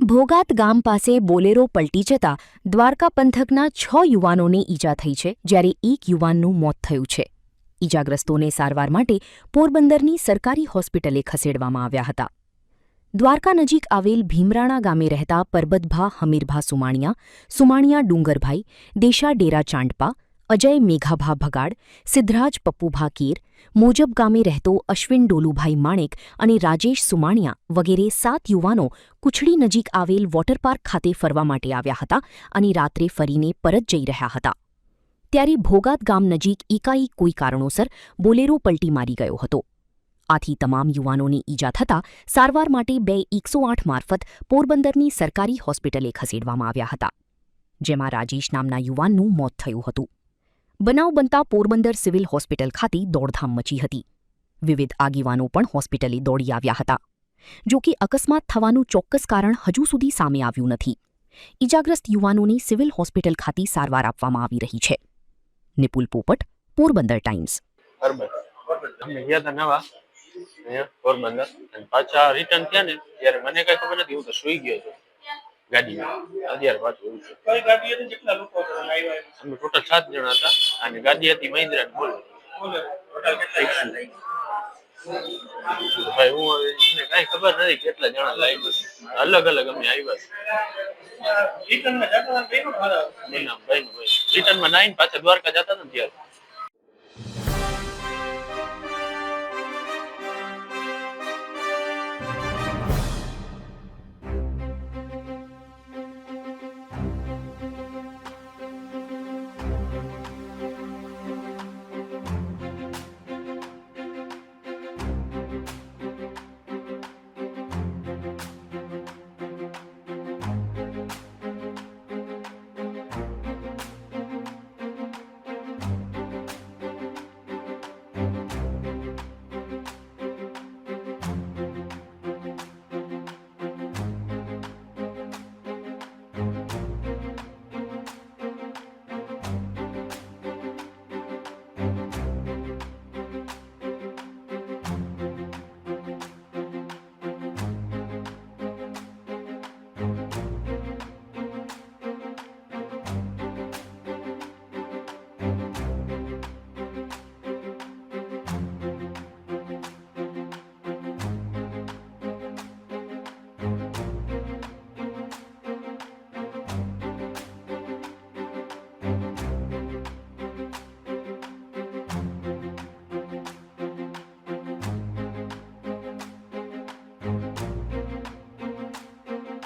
ભોગાત ગામ પાસે બોલેરો પલટી જતા દ્વારકા પંથકના 6 યુવાનોને ઈજા થઈ છે, જ્યારે એક યુવાનનું મોત થયું છે. ઈજાગ્રસ્તોને સારવાર માટે પોરબંદરની સરકારી હોસ્પિટલે ખસેડવામાં આવ્યા હતા. દ્વારકા નજીક આવેલ ભીમરાણા ગામે રહેતા પરબતભા હમીરભા સુમાણિયા ડુંગરભાઈ, દેશા ડેરા ચાંડપા, અજય મેઘાભા ભગાડ, સિદ્ધરાજ પપ્પુભા કેર, મોજબ ગામે રહેતો અશ્વિન ડોલુભાઈ માણેક અને રાજેશ સુમાણિયા વગેરે 7 યુવાનો કુછડી નજીક આવેલ વોટરપાર્ક ખાતે ફરવા માટે આવ્યા હતા અને રાત્રે ફરીને પરત જઈ રહ્યા હતા. ત્યારે ભોગાત ગામ નજીક એકાએક કોઈ કારણોસર બોલેરો પલટી મારી ગયો હતો. આથી તમામ યુવાનોને ઈજા થતાં સારવાર માટે 108 મારફત પોરબંદરની સરકારી હોસ્પિટલે ખસેડવામાં આવ્યા હતા, જેમાં રાજેશ નામના યુવાનનું મોત થયું હતું. બનાવ બનતા પોરબંદર સિવિલ હોસ્પિટલ ખાતે દોડધામ મચી હતી. વિવિધ આગેવાનો પણ હોસ્પિટલે દોડી આવ્યા હતા. જો કે અકસ્માત થવાનું ચોક્કસ કારણ હજુ સુધી સામે આવ્યું નથી. ઈજાગ્રસ્ત યુવાનોને સિવિલ હોસ્પિટલ ખાતે સારવાર આપવામાં આવી રહી છે. નિપુલ પોપટ, પોરબંદર ટાઈમ્સ. પોરબંદર અને પાછા રિટર્ન થયા ને ત્યારે મને કઈ ખબર નથી, હું તો સુઈ ગયો છું ગાડીમાં. અત્યારે પાછું એવું છે. કઈ ગાડી હતી, કેટલા લોકો આવ્યા? અમે ટોટલ 7 જણા હતા અને ગાડી હતી મહિન્દ્રા બોલેરો. ભાઈ હું મને કઈ ખબર નથી કેટલા જણા લાગ્યા, અલગ અલગ અમે આવ્યા. રિટર્નમાં નાઈને પાછા દ્વારકા જતા હતા ને ત્યારે